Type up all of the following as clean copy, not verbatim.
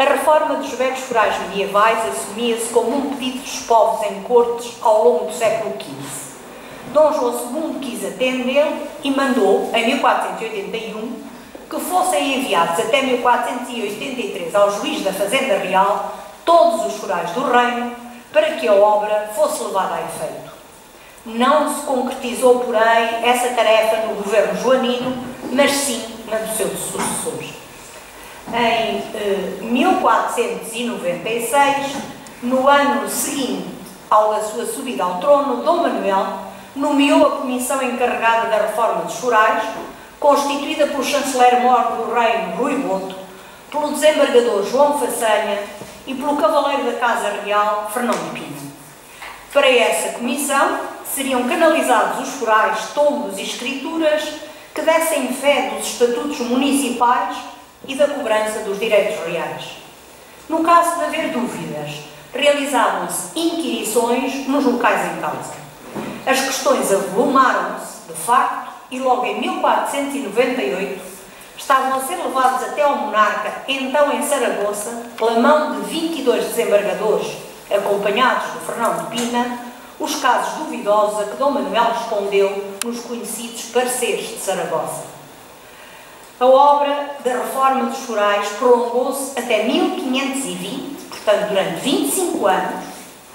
A reforma dos velhos forais medievais assumia-se como um pedido dos povos em cortes ao longo do século XV. Dom João II quis atendê-lo e mandou, em 1481, que fossem enviados até 1483 ao juiz da Fazenda Real todos os forais do reino, para que a obra fosse levada a efeito. Não se concretizou, porém, essa tarefa no governo joanino, mas sim na do seu sucessor. Em 1496, no ano seguinte à sua subida ao trono, Dom Manuel nomeou a comissão encarregada da reforma dos forais, constituída pelo chanceler-mor do reino Rui Boto, pelo desembargador João Façanha e pelo cavaleiro da Casa Real Fernão de Pina. Para essa comissão seriam canalizados os forais, tombos e escrituras que dessem fé dos estatutos municipais e da cobrança dos direitos reais. No caso de haver dúvidas, realizavam-se inquirições nos locais em causa. As questões avolumaram-se, de facto, e logo em 1498 estavam a ser levados até ao monarca, então em Saragoça, pela mão de 22 desembargadores, acompanhados de Fernão de Pina, os casos duvidosos a que Dom Manuel respondeu nos conhecidos pareceres de Saragoça. A obra da reforma dos forais prolongou-se até 1520, portanto durante 25 anos,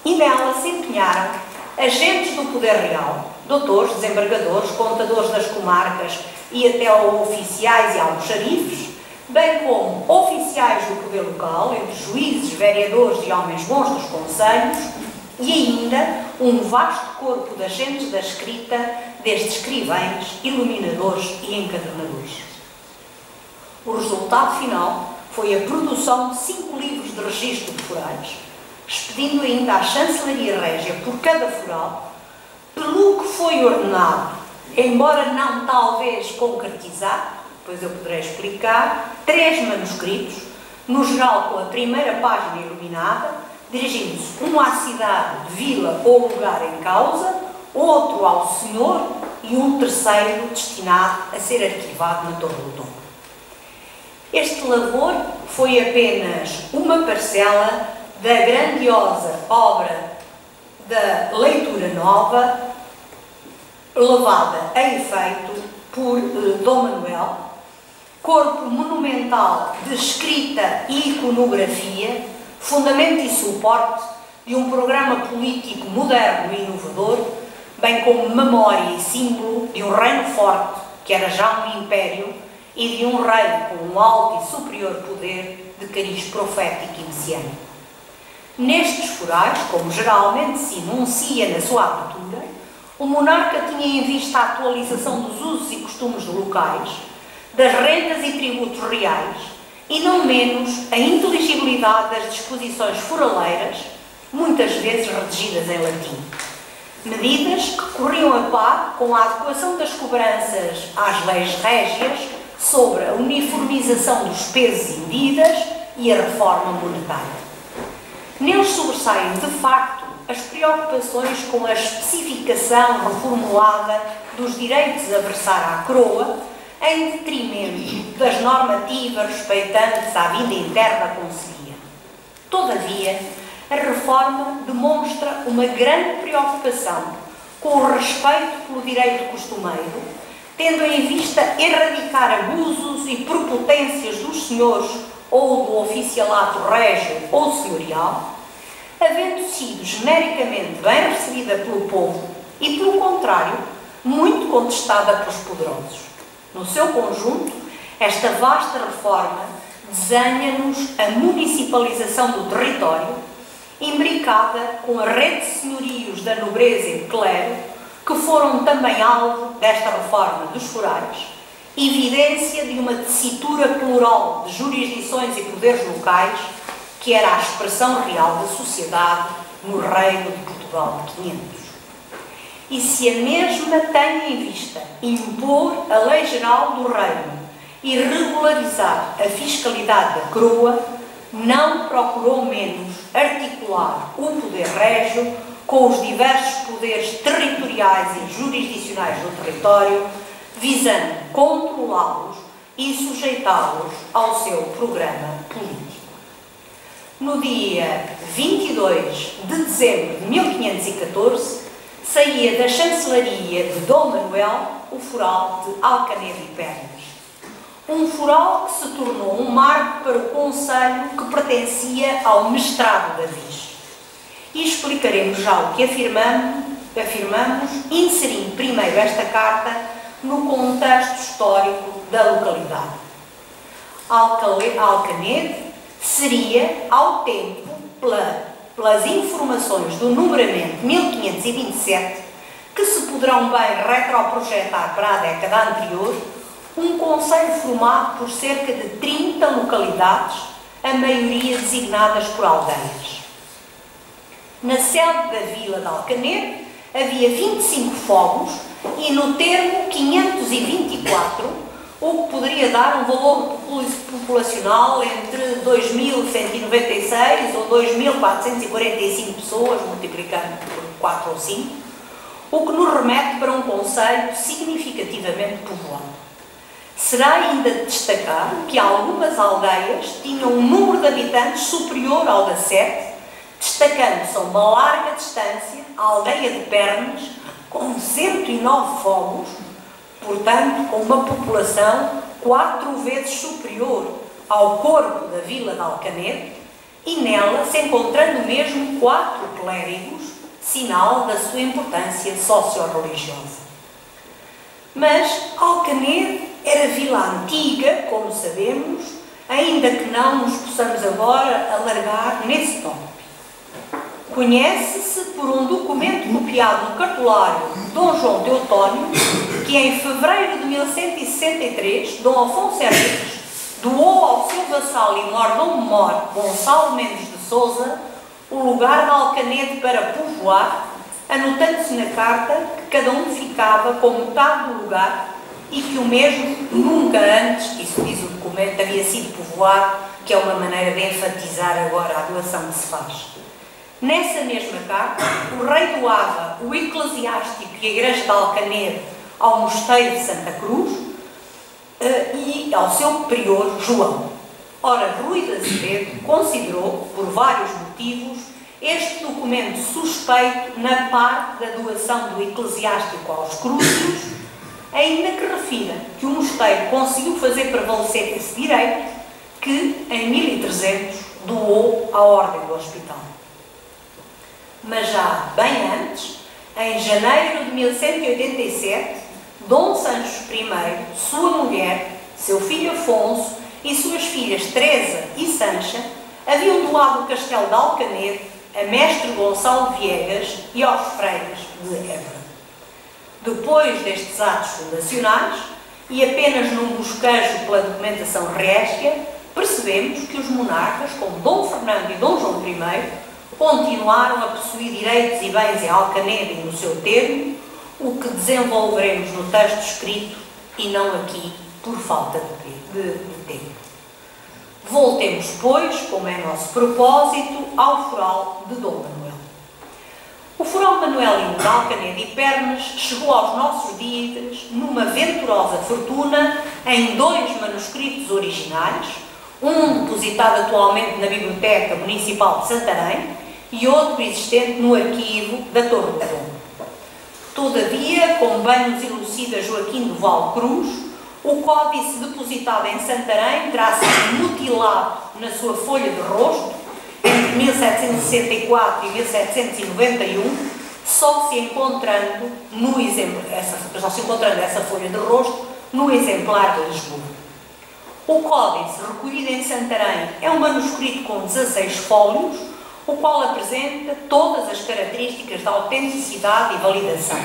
e nela se empenharam agentes do poder real, doutores, desembargadores, contadores das comarcas e até oficiais e almoxarifes, bem como oficiais do poder local, entre juízes, vereadores e homens bons dos concelhos, e ainda um vasto corpo de agentes da escrita, desde escrivães, iluminadores e encadernadores. O resultado final foi a produção de 5 livros de registro de forais, expedindo ainda à Chancelaria Régia por cada foral, pelo que foi ordenado, embora não talvez concretizado, depois eu poderei explicar, 3 manuscritos, no geral com a primeira página iluminada, dirigindo-se um à cidade, vila ou lugar em causa, outro ao senhor e um terceiro destinado a ser arquivado na Torre do Tombo. Este labor foi apenas uma parcela da grandiosa obra da leitura nova, levada a efeito por Dom Manuel, corpo monumental de escrita e iconografia, fundamento e suporte de um programa político moderno e inovador, bem como memória e símbolo de um reino forte, que era já um império, e de um rei com um alto e superior poder de cariz profético e messiânico. Nestes forais, como geralmente se enuncia na sua abertura, o monarca tinha em vista a atualização dos usos e costumes locais, das rendas e tributos reais, e não menos a inteligibilidade das disposições foraleiras, muitas vezes redigidas em latim. Medidas que corriam a par com a adequação das cobranças às leis régias sobre a uniformização dos pesos e medidas e a reforma monetária. Neles sobressaem, de facto, as preocupações com a especificação reformulada dos direitos a versar à coroa, em detrimento das normativas respeitantes à vida interna da conselhia. Todavia, a reforma demonstra uma grande preocupação com o respeito pelo direito costumeiro, tendo em vista erradicar abusos e prepotências dos senhores ou do oficialato régio ou senhorial, havendo sido genericamente bem recebida pelo povo e, pelo contrário, muito contestada pelos poderosos. No seu conjunto, esta vasta reforma desenha-nos a municipalização do território, imbricada com a rede de senhorios da nobreza e do clero, que foram também alvo desta reforma dos forais, evidência de uma tessitura plural de jurisdições e poderes locais, que era a expressão real da sociedade no Reino de Portugal de 500. E se a mesma tem em vista impor a lei geral do reino e regularizar a fiscalidade da coroa, não procurou menos articular o poder régio com os diversos poderes territoriais e jurisdicionais do território, visando controlá-los e sujeitá-los ao seu programa político. No dia 22 de dezembro de 1514, saía da chancelaria de Dom Manuel o foral de Alcanedo e Pernas. Um foral que se tornou um marco para o concelho que pertencia ao mestrado da Viz. E explicaremos já o que afirmamos, inserindo primeiro esta carta no contexto histórico da localidade. Alcanedo seria, ao tempo, pelas informações do numeramento 1527, que se poderão bem retroprojetar para a década anterior, um concelho formado por cerca de 30 localidades, a maioria designadas por aldeias. Na sede da vila de Alcanedo havia 25 fogos e no termo 524, o que poderia dar um valor populacional entre 2.196 ou 2.445 pessoas, multiplicando por 4 ou 5, o que nos remete para um concelho significativamente povoado. Será ainda de destacar que algumas aldeias tinham um número de habitantes superior ao da Sete, destacando-se a uma larga distância a aldeia de Pernas, com 109 fogos, portanto, com uma população 4 vezes superior ao corpo da vila de Alcanedo, e nela se encontrando mesmo 4 clérigos, sinal da sua importância socio-religiosa. Mas Alcanedo era vila antiga, como sabemos, ainda que não nos possamos agora alargar nesse tópico. Conhece-se por um documento copiado no cartolário de Dom João Teotónio, que em fevereiro de 1163, Dom Afonso Henriques doou ao seu vassalo e mordomo-mor Gonçalo Mendes de Sousa o lugar de Alcanedo para povoar, anotando-se na carta que cada um ficava com metade do lugar e que o mesmo nunca antes, isso diz o documento, havia sido povoado, que é uma maneira de enfatizar agora a doação que se faz. Nessa mesma carta, o rei doava o eclesiástico e a igreja de Alcanedo ao mosteiro de Santa Cruz e ao seu prior João. Ora, Rui de Azevedo considerou, por vários motivos, este documento suspeito na parte da doação do eclesiástico aos Crúcios, ainda que refira que o mosteiro conseguiu fazer prevalecer esse direito, que em 1300 doou à Ordem do Hospital. Mas já bem antes, em janeiro de 1187, Dom Sancho I, sua mulher, seu filho Afonso e suas filhas Teresa e Sancha haviam doado o castelo de Alcanedo a mestre Gonçalo Viegas e aos freires de Évora. Depois destes atos fundacionais, e apenas num bosquejo pela documentação réstia, percebemos que os monarcas, como Dom Fernando e Dom João I, continuaram a possuir direitos e bens em Alcanedo e no seu termo, o que desenvolveremos no texto escrito e não aqui por falta de tempo. Voltemos, pois, como é nosso propósito, ao foral de Dom Manuel. O foral manuelino de Alcanedo e Pernas chegou aos nossos dias numa venturosa fortuna em 2 manuscritos originais, um depositado atualmente na Biblioteca Municipal de Santarém e outro existente no arquivo da Torre do Tombo. Todavia, como bem nos elucida Joaquim do Val Cruz, o códice depositado em Santarém terá sido mutilado na sua folha de rosto entre 1764 e 1791, só se encontrando essa folha de rosto no exemplar de Lisboa. O códice recolhido em Santarém é um manuscrito com 16 fólios, o qual apresenta todas as características de autenticidade e validação.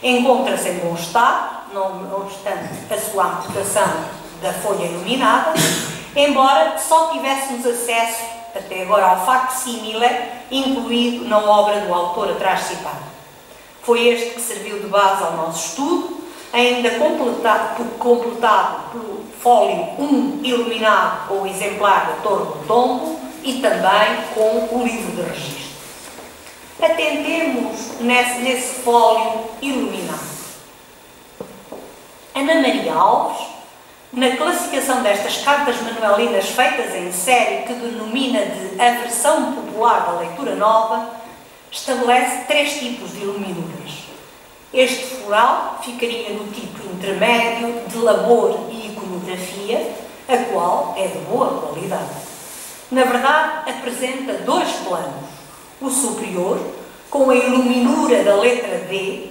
Encontra-se em bom estado, não obstante a sua amputação da folha iluminada, embora só tivéssemos acesso até agora ao facsímile incluído na obra do autor atrás citado. Foi este que serviu de base ao nosso estudo, ainda completado pelo fólio 1 iluminado com o exemplar da Torre do Tombo e também com o livro de registro. Atentemos nesse fólio iluminado. Ana Maria Alves na classificação destas cartas manuelinas feitas em série, que denomina de a versão popular da leitura nova, estabelece 3 tipos de iluminuras. Este floral ficaria no tipo intermédio de labor e iconografia, a qual é de boa qualidade. Na verdade, apresenta 2 planos. O superior, com a iluminura da letra D,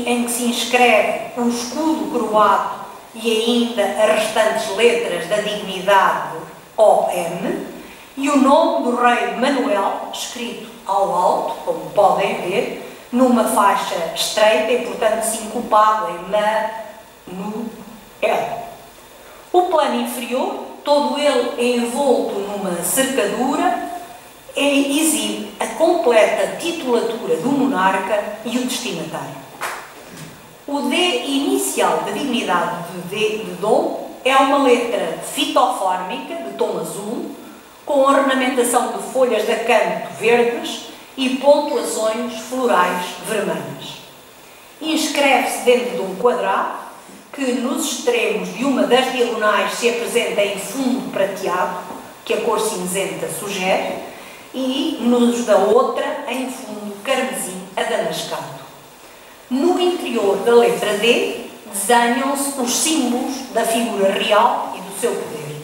em que se inscreve o escudo coroado e ainda as restantes letras da dignidade OM, e o nome do rei Manuel, escrito ao alto, como podem ver, numa faixa estreita e, portanto, sincopado em Manuel. O plano inferior, todo ele envolto numa cercadura, exibe a completa titulatura do monarca e o destinatário. O D inicial da dignidade de Dom é uma letra fitofórmica de tom azul, com ornamentação de folhas de acanto verdes e pontuações florais vermelhas. Inscreve-se dentro de um quadrado que nos extremos de uma das diagonais se apresenta em fundo prateado, que a cor cinzenta sugere, e nos da outra em fundo carmesim adamascado. No interior da letra D desenham-se os símbolos da figura real e do seu poder.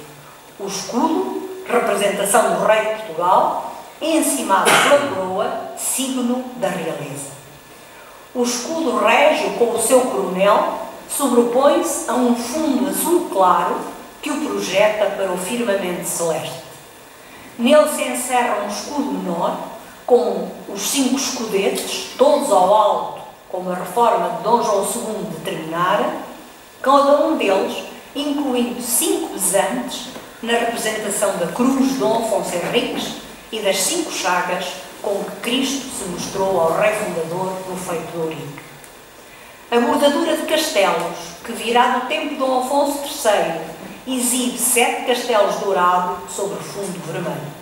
O escudo, representação do rei de Portugal, encimado pela coroa, signo da realeza. O escudo régio com o seu coronel sobrepõe-se a um fundo azul claro que o projeta para o firmamento celeste. Nele se encerra um escudo menor, com os 5 escudetes, todos ao alto, como a reforma de Dom João II determinara, cada um deles incluindo 5 pesantes na representação da cruz de Dom Afonso Henriques e das 5 chagas com que Cristo se mostrou ao rei fundador no feito de Ourique. A bordadura de castelos, que virá do tempo de Dom Afonso III, exibe 7 castelos dourados sobre fundo vermelho.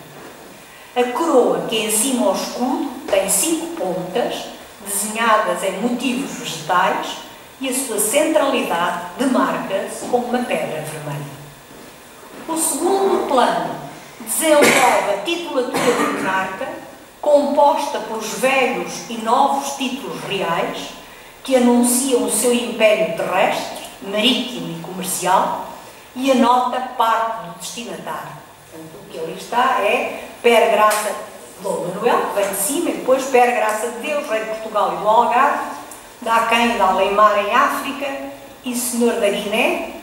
A coroa que encima o escudo tem 5 pontas, desenhadas em motivos vegetais, e a sua centralidade demarca-se com uma pedra vermelha. O segundo plano desenvolve a titulatura do monarca, composta pelos velhos e novos títulos reais, que anunciam o seu império terrestre, marítimo e comercial, e a nota parte do destinatário. Portanto, o que ali está é Per Graça de Dom Manuel, que vem de cima, e depois Per Graça de Deus, rei de Portugal e do Algarve, da Aquém e da Aleimar em África, e senhor da Guiné,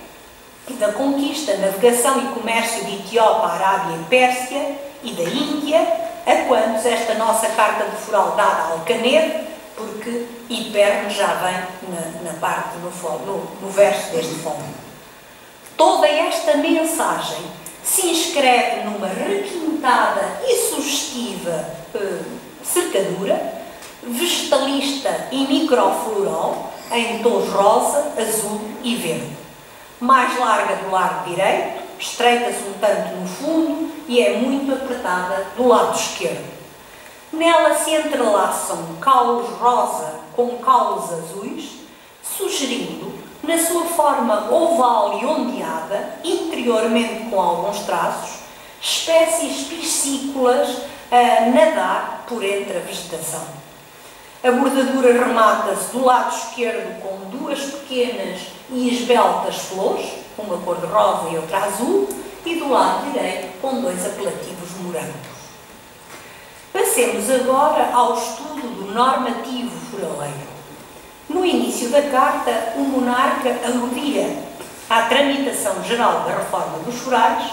e da conquista, navegação e comércio de Etiópia, Arábia e Pérsia, e da Índia, a quantos esta nossa carta de foral dada a Alcanedo, porque Hiperne já vem na parte, no verso deste fórum. Toda esta mensagem se inscreve numa requintada e sugestiva cercadura, vegetalista e microfloral, em tons rosa, azul e verde. Mais larga do lado direito, estreita-se um tanto no fundo e é muito apertada do lado esquerdo. Nela se entrelaçam caules rosa com caules azuis, sugerindo, na sua forma oval e ondeada, interiormente com alguns traços, espécies piscícolas a nadar por entre a vegetação. A bordadura remata-se do lado esquerdo com 2 pequenas e esbeltas flores, uma cor de rosa e outra azul, e do lado direito com 2 apelativos morangos. Passemos agora ao estudo do normativo foraleiro. No início da carta, o monarca aludia à tramitação geral da reforma dos forais,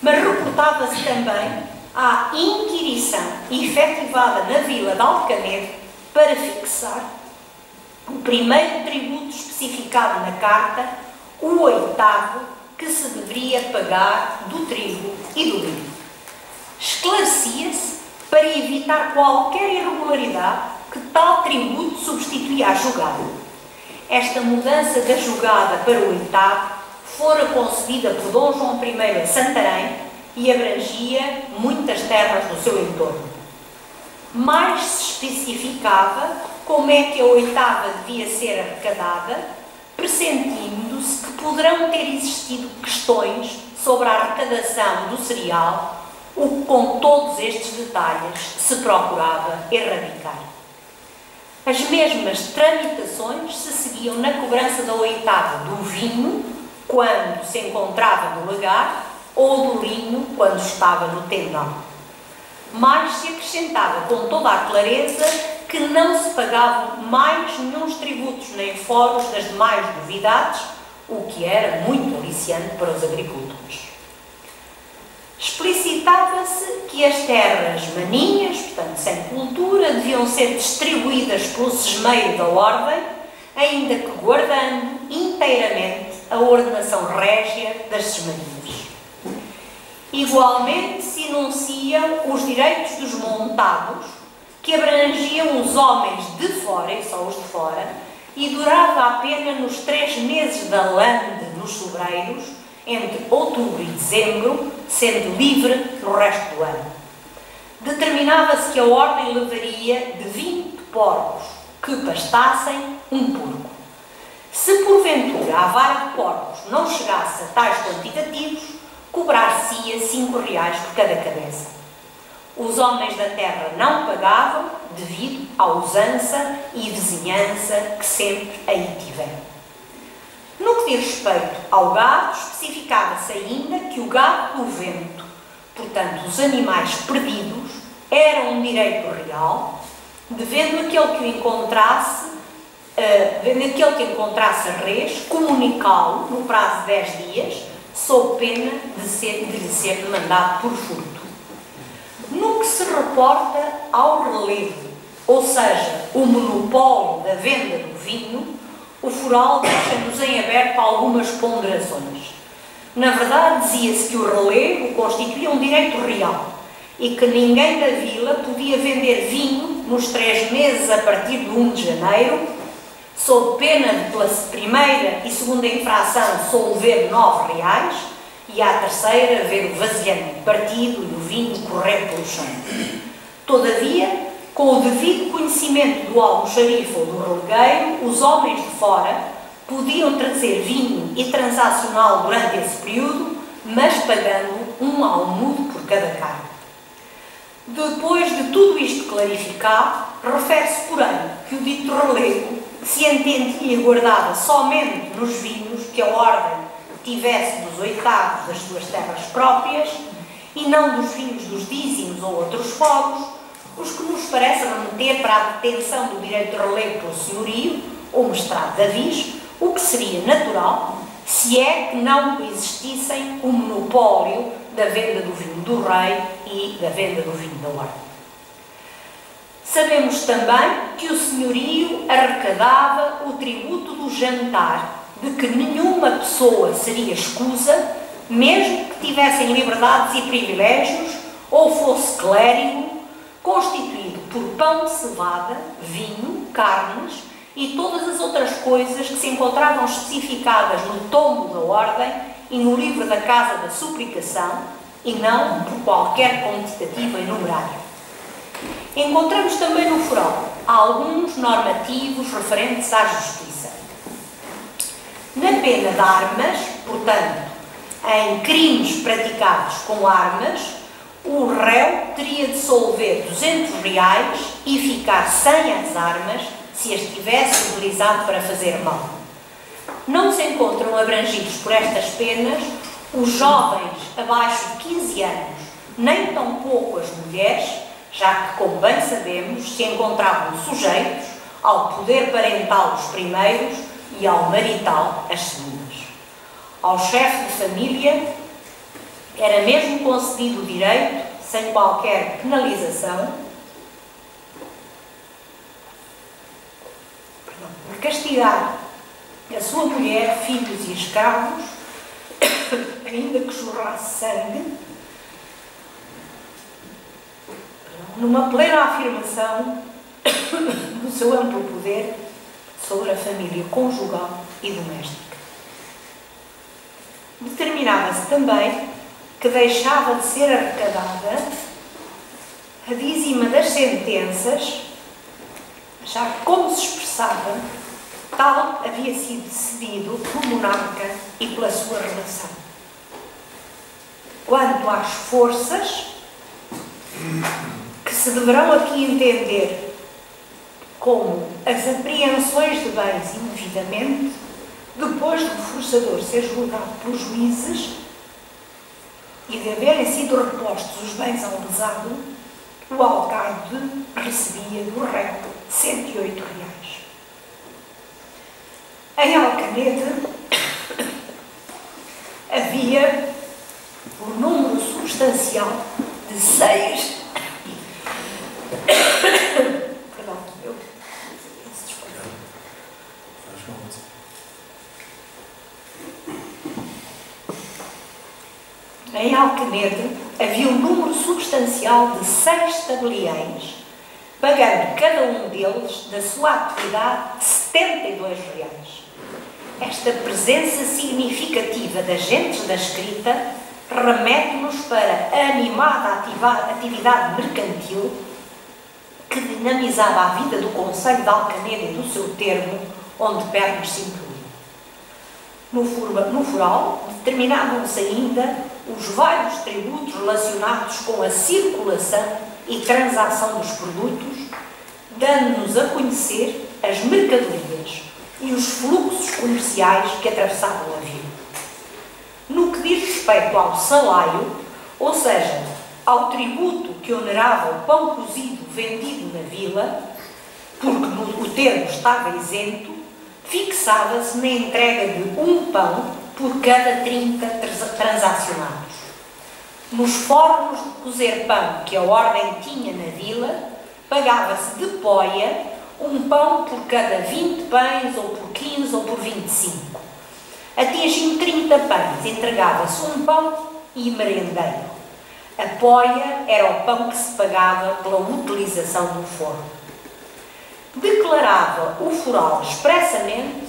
mas reportava-se também à inquirição efetivada na vila de Alcanedo para fixar o primeiro tributo especificado na carta, o 8º, que se deveria pagar do trigo e do vinho. Esclarecia-se, para evitar qualquer irregularidade, que tal tributo substituía a jogada. Esta mudança da jogada para o 8º fora concedida por Dom João I a Santarém e abrangia muitas terras do seu entorno. Mais se especificava como é que a 8ª devia ser arrecadada, pressentindo-se que poderão ter existido questões sobre a arrecadação do cereal, o que com todos estes detalhes se procurava erradicar. As mesmas tramitações se seguiam na cobrança da oitava do vinho, quando se encontrava no lagar, ou do linho, quando estava no tendão. Mas se acrescentava com toda a clareza que não se pagavam mais nenhuns tributos nem foros das demais novidades, o que era muito aliciante para os agricultores. Explicitava-se que as terras maninhas, portanto sem cultura, deviam ser distribuídas pelo sesmeiro da ordem, ainda que guardando inteiramente a ordenação régia das sesmarias. Igualmente se enunciam os direitos dos montados, que abrangiam os homens de fora, e só os de fora, e durava apenas nos 3 meses da lande nos sobreiros, entre outubro e dezembro, sendo livre no resto do ano. Determinava-se que a ordem levaria de 20 porcos que pastassem um porco. Se porventura a vara de porcos não chegasse a tais quantitativos, cobrar-se-ia 5 reais por cada cabeça. Os homens da terra não pagavam devido à usança e vizinhança que sempre aí tiveram. No que diz respeito ao gado, especificava-se ainda que o gado do vento, portanto os animais perdidos, era um direito real, devendo aquele que encontrasse a res, comunicá-lo no prazo de 10 dias, sob pena de lhe ser demandado por furto. No que se reporta ao relevo, ou seja, o monopólio da venda do vinho, o foral deixa-nos em aberto algumas ponderações. Na verdade, dizia-se que o relevo constituía um direito real e que ninguém da vila podia vender vinho nos 3 meses a partir de 1 de janeiro, sob pena de, pela primeira e segunda infração, solver 9 reais e à terceira, ver o vasilhame partido e o vinho correr pelo chão. Todavia, com o devido conhecimento do almoxarife ou do regueiro, os homens de fora podiam trazer vinho e transacioná-lo durante esse período, mas pagando um almudo por cada carne. Depois de tudo isto clarificado, refere-se, porém, que o dito relevo se entendia e guardava somente nos vinhos que a ordem tivesse dos oitavos das suas terras próprias e não dos vinhos dos dízimos ou outros fogos, os que nos parece remeter para a detenção do direito de relevo pelo senhorio ou mestrado de avis, o que seria natural se é que não existissem o monopólio da venda do vinho do rei e da venda do vinho da ordem. Sabemos também que o senhorio arrecadava o tributo do jantar, de que nenhuma pessoa seria escusa, mesmo que tivessem liberdades e privilégios, ou fosse clérigo, constituído por pão de cevada, vinho, carnes e todas as outras coisas que se encontravam especificadas no tombo da ordem e no livro da Casa da Suplicação, e não por qualquer quantitativa enumerária. Encontramos também no foral alguns normativos referentes à justiça. Na pena de armas, portanto, em crimes praticados com armas, o réu teria de solver 200 reais e ficar sem as armas se as tivesse utilizado para fazer mal. Não se encontram abrangidos por estas penas os jovens abaixo de 15 anos, nem tampouco as mulheres, já que, como bem sabemos, se encontravam sujeitos ao poder parental os primeiros e ao marital as segundas. Ao chefe de família era mesmo concedido o direito, sem qualquer penalização, de castigar a sua mulher, filhos e escravos, ainda que jorrasse sangue, numa plena afirmação do seu amplo poder sobre a família conjugal e doméstica. Determinava-se também que deixava de ser arrecadada a dízima das sentenças, já que, como se expressava, Tal havia sido decidido pelo monarca e pela sua relação. Quanto às forças, que se deverão aqui entender como as apreensões de bens indevidamente, depois do forçador ser julgado pelos juízes e de haverem sido repostos os bens ao lesado, o alcaide recebia do réu 108 reais. Em Alcanede havia um número substancial de 6. Perdão, eu peço desculpa. Em Alcanede havia um número substancial de 6 tabeliães, pagando cada um deles da sua atividade 72 reais. Esta presença significativa de agentes da escrita remete-nos para a animada atividade mercantil que dinamizava a vida do Conselho de Alcanede e do seu termo, onde Pernas se incluía. No foral, determinavam-se ainda os vários tributos relacionados com a circulação e transação dos produtos, dando-nos a conhecer as mercadorias e os fluxos comerciais que atravessavam a vila. No que diz respeito ao salário, ou seja, ao tributo que onerava o pão cozido vendido na vila, porque o termo estava isento, fixava-se na entrega de um pão por cada 30 transacionados. Nos fornos de cozer pão que a ordem tinha na vila, pagava-se de poia um pão por cada 20 pães, ou por 15, ou por 25. Atingindo 30 pães, entregava-se um pão e merendeiro. A poia era o pão que se pagava pela utilização do forno. Declarava o foral expressamente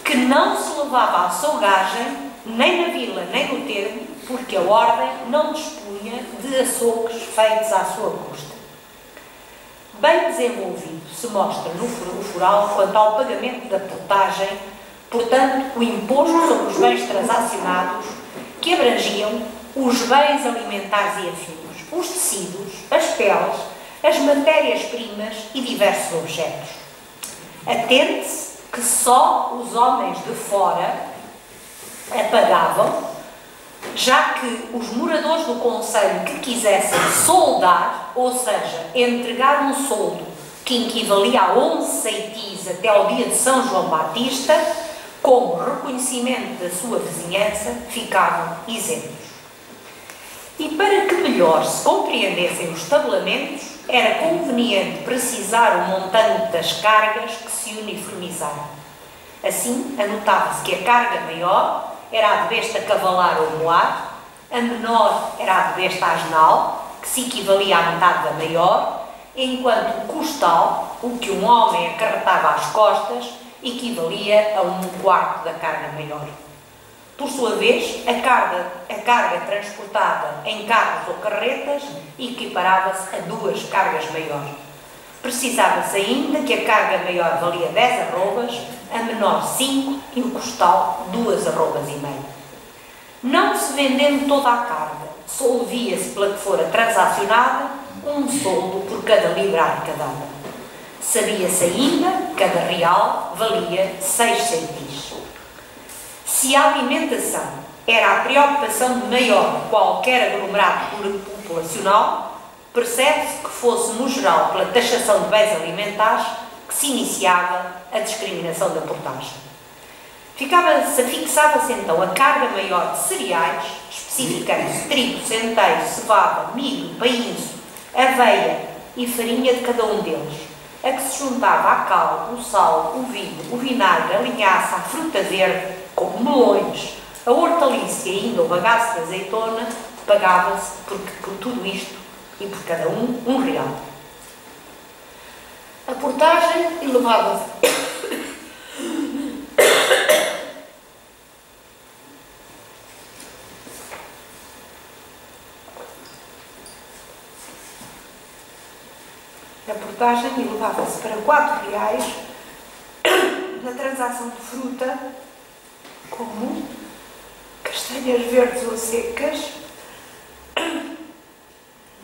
que não se levava a açouguagem nem na vila nem no termo, porque a ordem não dispunha de açougues feitos à sua custa. Bem desenvolvido se mostra no foral quanto ao pagamento da portagem, portanto, o imposto sobre os bens transacionados, que abrangiam os bens alimentares e afins, os tecidos, as peles, as matérias-primas e diversos objetos. Atente-se que só os homens de fora a pagavam, já que os moradores do concelho que quisessem soldar, ou seja, entregar um soldo que equivalia a 11 ceitis até ao dia de São João Batista, como reconhecimento da sua vizinhança, ficavam isentos. E para que melhor se compreendessem os tabelamentos, era conveniente precisar o montante das cargas que se uniformizaram. Assim, anotava-se que a carga maior era a de besta cavalar ou moar, a menor era a de besta asnal, que se equivalia à metade da maior, enquanto o costal, o que um homem acarretava às costas, equivalia a 1/4 da carga maior. Por sua vez, a carga transportada em carros ou carretas equiparava-se a 2 cargas maiores. Precisava-se ainda que a carga maior valia 10 arrobas, a menor 5 e o costal 2 arrobas e meio. Não se vendendo toda a carga, solvia-se pela que fora transacionada um soldo por cada libra arrecadada. Sabia-se ainda que cada real valia 6 ceitis. Se a alimentação era a preocupação de maior de qualquer aglomerado populacional, percebe-se que fosse, no geral, pela taxação de bens alimentares que se iniciava a discriminação da portagem. Fixava-se então a carga maior de cereais, especificando-se trigo, centeio, cevada, milho, painço, aveia e farinha de cada um deles, a que se juntava a cal, o sal, o vinho, o vinagre, a linhaça, a fruta verde, como melões, a hortaliça e ainda o bagaço de azeitona, pagava-se por tudo isto e por cada um real. A portagem elevava-se para 4 reais na transação de fruta, como castanhas verdes ou secas,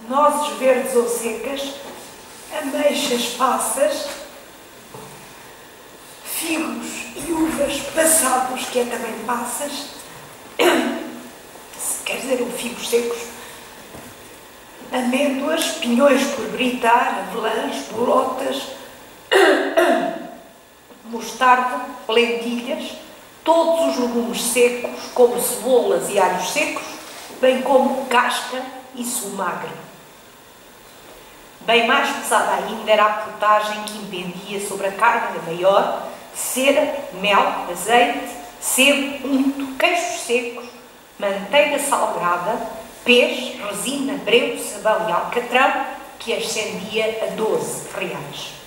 nozes verdes ou secas, ameixas passas, figos e uvas passados, que é também passas, quer dizer, figos secos, amêndoas, pinhões por britar, avelãs, bolotas, mostarda, lentilhas, todos os legumes secos, como cebolas e alhos secos, bem como casca e sumagre. Bem mais pesada ainda era a portagem que impendia sobre a carga maior cera, mel, azeite, sebo, unto, queijos secos, manteiga salgada, peixe, resina, breu, sabão e alcatrão, que ascendia a 12 reais.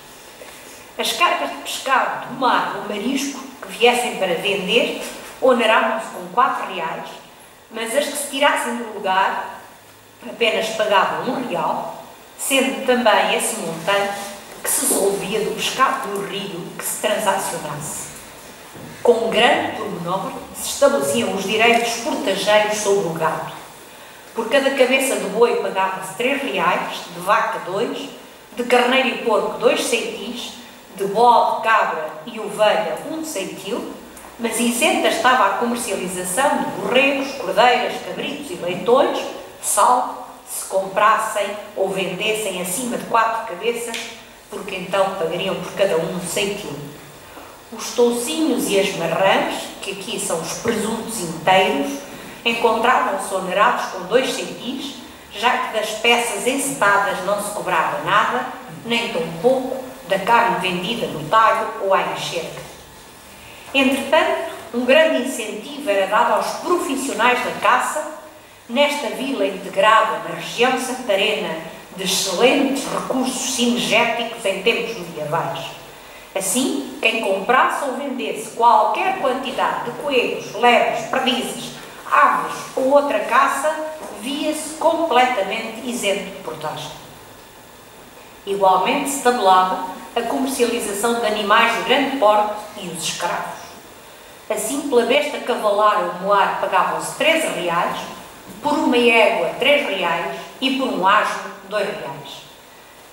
As cargas de pescado do mar ou marisco que viessem para vender oneravam-se com 4 reais, mas as que se tirassem do lugar apenas pagavam 1 real, sendo também esse montante que se solvia do pescado do rio que se transacionasse. Com grande pormenor se estabeleciam os direitos portageiros sobre o gado. Por cada cabeça de boi pagava-se 3 reais, de vaca 2, de carneiro e porco 2 ceitis, de bode, cabra e ovelha 1 ceitil, mas isenta estava a comercialização de borregos, cordeiras, cabritos e leitões, salvo se comprassem ou vendessem acima de 4 cabeças, porque então pagariam por cada um 1 ceitil. Os toucinhos e as marrãs, que aqui são os presuntos inteiros, encontravam-se onerados com 2 ceitis, já que das peças encetadas não se cobrava nada, nem tão pouco da carne vendida no talho ou à enxerga. Entretanto, um grande incentivo era dado aos profissionais da caça, nesta vila integrada na região santarena de excelentes recursos cinegéticos em tempos medievais. Assim, quem comprasse ou vendesse qualquer quantidade de coelhos, lebres, perdizes, aves ou outra caça, via-se completamente isento de portagem. Igualmente se tabelava a comercialização de animais de grande porte e os escravos. Assim, pela besta cavalar ou moar pagavam-se 13 reais, por uma égua 3 reais e por um asno 2 reais.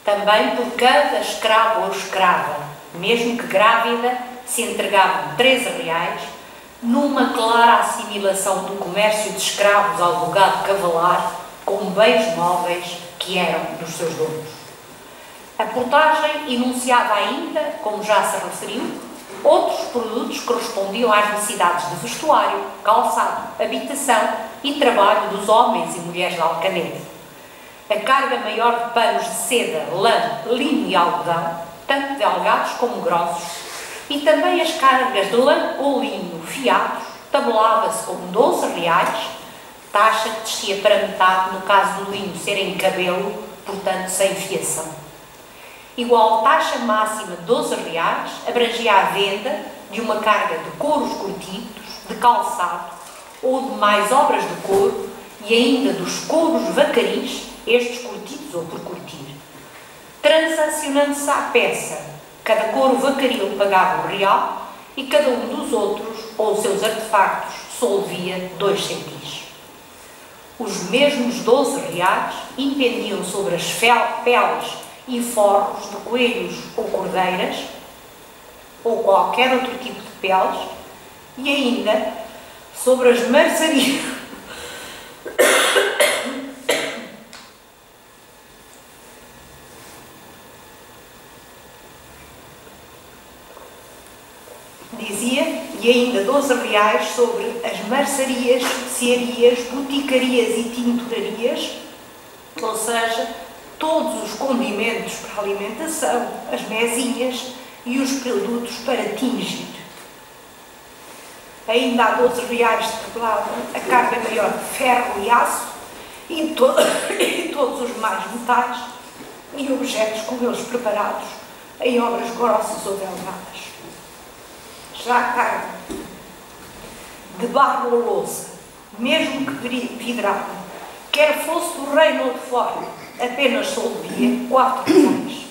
Também por cada escravo ou escrava, mesmo que grávida, se entregavam 13 reais, numa clara assimilação do comércio de escravos ao gado cavalar com bens móveis que eram dos seus donos. A portagem enunciava ainda, como já se referiu, outros produtos que correspondiam às necessidades de vestuário, calçado, habitação e trabalho dos homens e mulheres de Alcanede. A carga maior de panos de seda, lã, linho e algodão, tanto delgados como grossos, e também as cargas de lã ou linho fiados, tabelava-se como 12 reais, taxa que descia para metade no caso do linho ser em cabelo, portanto sem fiação. Igual taxa máxima de 12 reais abrangia a venda de uma carga de couros curtidos, de calçado ou de mais obras de couro e ainda dos couros vacaris, estes curtidos ou por curtir. Transacionando-se à peça, cada couro vacaril pagava 1 real e cada um dos outros, ou seus artefactos, solvia 2 ceitis. Os mesmos 12 reais impendiam sobre as peles e forros de coelhos ou cordeiras, ou qualquer outro tipo de peles, e ainda sobre as marçarias. Dizia, e ainda 12 reais sobre as marçarias, cearias, boticarias e tinturarias, ou seja, todos os condimentos para a alimentação, as mesinhas e os produtos para tingir. Ainda há 12 reais de tabelada a carga maior de ferro e aço e todos os demais metais e objetos com eles preparados em obras grossas ou delgadas. Já a carga de barro ou louça, mesmo que vidrada, quer fosse do reino ou de fora, apenas solvia 4 reais.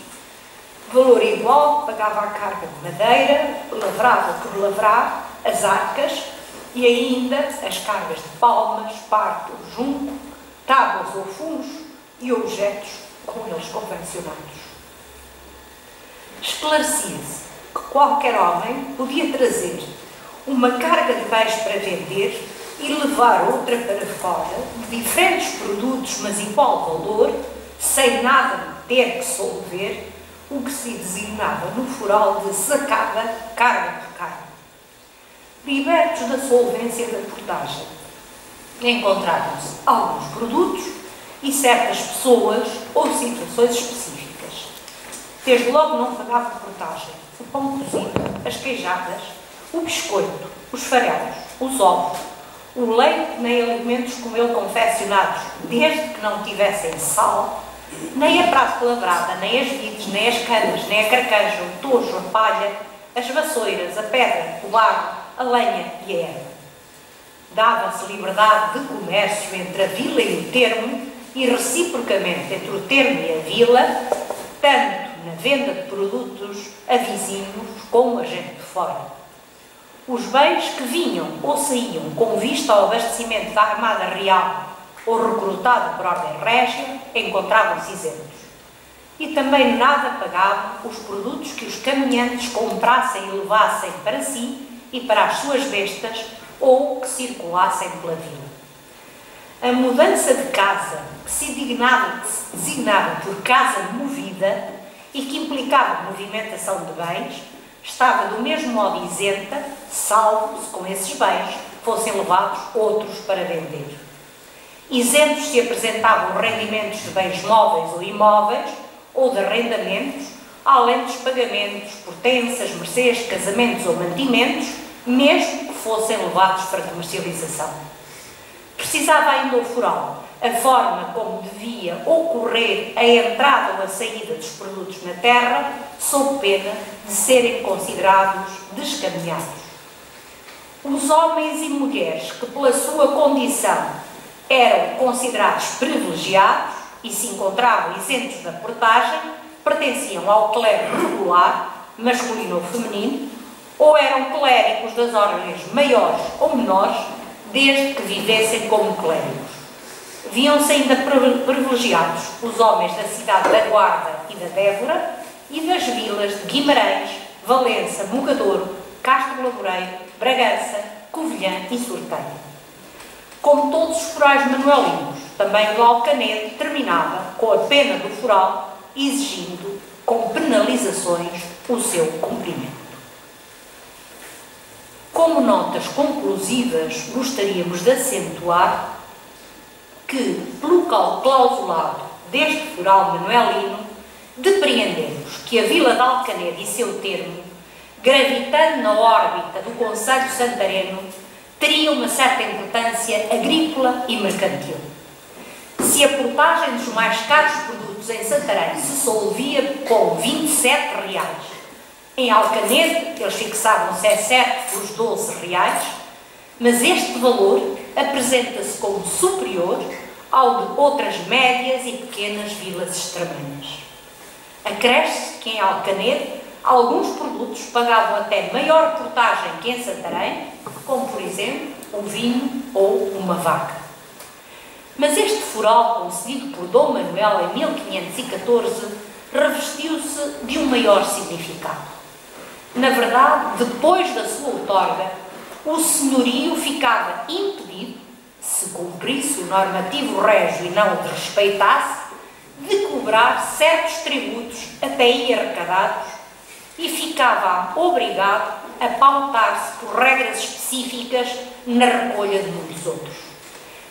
valor igual pagava a carga de madeira, lavrada por lavrar, as arcas e ainda as cargas de palmas, parto, junco, tábuas ou fumos e objetos com eles convencionados. Esclarecia-se que qualquer homem podia trazer uma carga de bens para vender e levar outra para fora, de diferentes produtos, mas igual valor, sem nada ter que solver, o que se designava no foral de sacada carga por carga. Libertos da solvência da portagem, encontravam-se alguns produtos e certas pessoas ou situações específicas. Desde logo não pagava portagem o pão cozido, as queijadas, o biscoito, os farelos, os ovos, o leite nem alimentos com ele confeccionados, desde que não tivessem sal, nem a prata lavrada, nem as vides, nem as canas, nem a carcanja, o tojo, a palha, as vassouras, a pedra, o barro, a lenha e a erva. Dava-se liberdade de comércio entre a vila e o termo e reciprocamente entre o termo e a vila, tanto na venda de produtos a vizinhos como a gente de fora. Os bens que vinham ou saíam com vista ao abastecimento da Armada Real ou recrutado por ordem régia, encontravam-se isentos. E também nada pagavam os produtos que os caminhantes comprassem e levassem para si e para as suas bestas ou que circulassem pela vila. A mudança de casa, que se designava por casa movida e que implicava movimentação de bens, estava do mesmo modo isenta, salvo se com esses bens fossem levados outros para vender. Isentos se apresentavam rendimentos de bens móveis ou imóveis, ou de arrendamentos, além dos pagamentos por tenças, mercês, casamentos ou mantimentos, mesmo que fossem levados para comercialização. Precisava ainda o foral, a forma como devia ocorrer a entrada ou a saída dos produtos na terra, sob pena de serem considerados descaminhados. Os homens e mulheres que, pela sua condição, eram considerados privilegiados e se encontravam isentos da portagem, pertenciam ao clero regular, masculino ou feminino, ou eram clérigos das ordens maiores ou menores, desde que vivessem como clérigos. Viam-se ainda privilegiados os homens da cidade da Guarda e da Dévora e das vilas de Guimarães, Valença, Mogadouro, Castro Laboreiro, Bragança, Covilhã e Sorteio. Como todos os forais manuelinos, também o de Alcanede terminava com a pena do foral, exigindo, com penalizações, o seu cumprimento. Como notas conclusivas, gostaríamos de acentuar que, pelo clausulado deste foral manuelino, depreendemos que a vila de Alcanede e seu termo, gravitando na órbita do concelho santareno, teria uma certa importância agrícola e mercantil. Se a portagem dos mais caros produtos em Santarém se solvia com 27 reais, em Alcanede eles fixavam-se exceto os 12 reais, mas este valor apresenta-se como superior ao de outras médias e pequenas vilas extremanhas. Acresce que em Alcanede alguns produtos pagavam até maior portagem que em Santarém, como por exemplo o vinho ou uma vaca. Mas este foral, concedido por Dom Manuel em 1514, revestiu-se de um maior significado. Na verdade, depois da sua outorga, o senhorio ficava impedido, se cumprisse o normativo régio e não o desrespeitasse, de cobrar certos tributos até aí arrecadados e ficava obrigado a pautar-se por regras específicas na recolha de muitos outros.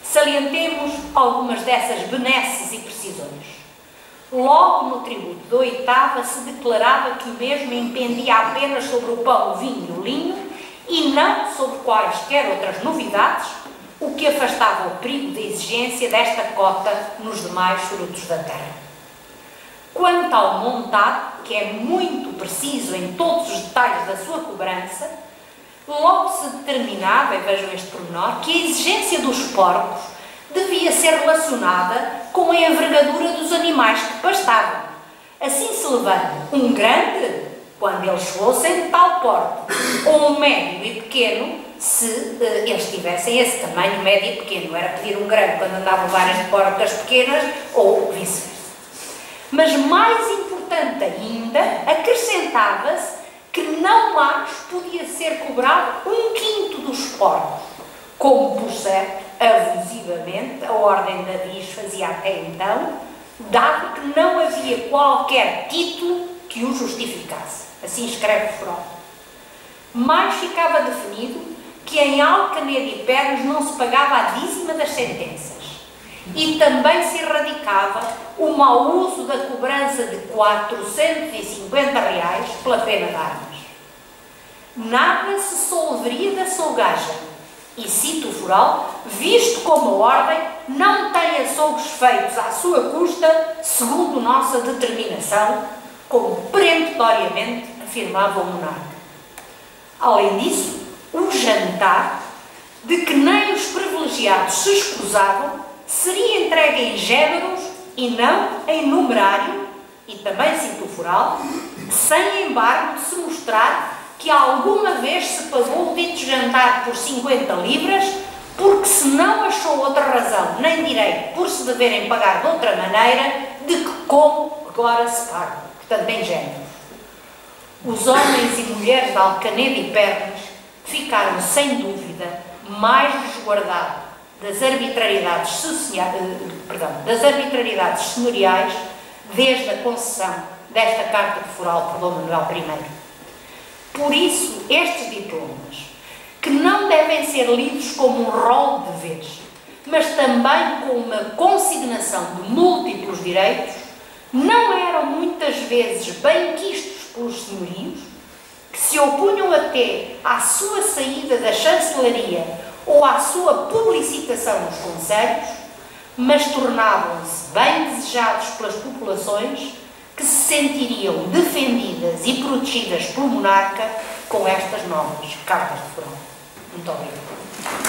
Salientemos algumas dessas benesses e precisões. Logo no tributo da oitava se declarava que o mesmo impendia apenas sobre o pão, o vinho e o linho e não sobre quaisquer outras novidades, o que afastava o perigo da exigência desta cota nos demais frutos da terra. Quanto ao montado, que é muito preciso em todos os detalhes da sua cobrança, logo se determinava, e vejam este pormenor, que a exigência dos porcos devia ser relacionada com a envergadura dos animais que pastavam, Assim se levando um grande, quando eles fossem de tal porte, ou um médio e pequeno, se eles tivessem esse tamanho médio e pequeno. Não era pedir um grande quando andavam várias de portas pequenas, ou vice-versa. Mas mais importante ainda, acrescentava-se que não mais podia ser cobrado 1/5 dos portos, como, por certo, abusivamente, a Ordem de Avis fazia até então, dado que não havia qualquer título que o justificasse. Assim escreve Frodo. Mais ficava definido que em Alcanedo e Pernas não se pagava a dízima das sentenças e também se erradicava o mau uso da cobrança de 450 reais pela pena de armas. Nada se solveria da solgagem, e cito o foral, visto como a Ordem não tem açougues feitos à sua custa, segundo nossa determinação, como peremptoriamente afirmava o monarca. Além disso, o jantar, de que nem os privilegiados se escusavam, seria entregue em géneros e não em numerário, e também cito o foral, sem embargo de se mostrar que alguma vez se pagou o dito jantar por 50 libras, porque se não achou outra razão, nem direito, por se deverem pagar de outra maneira, de que como agora se paga, portanto em géneros. Os homens e mulheres de Alcanedo e Pernas ficaram, sem dúvida, mais resguardados das arbitrariedades senhoriais desde a concessão desta Carta de Foral por Dom Manuel I. Por isso, estes diplomas, que não devem ser lidos como um rol de deveres, mas também com uma consignação de múltiplos direitos, não eram muitas vezes bem quistos pelos senhorios, que se opunham até à sua saída da chancelaria ou à sua publicitação nos conselhos, mas tornavam-se bem desejados pelas populações que se sentiriam defendidas e protegidas pelo monarca com estas novas cartas de foral. Muito obrigado.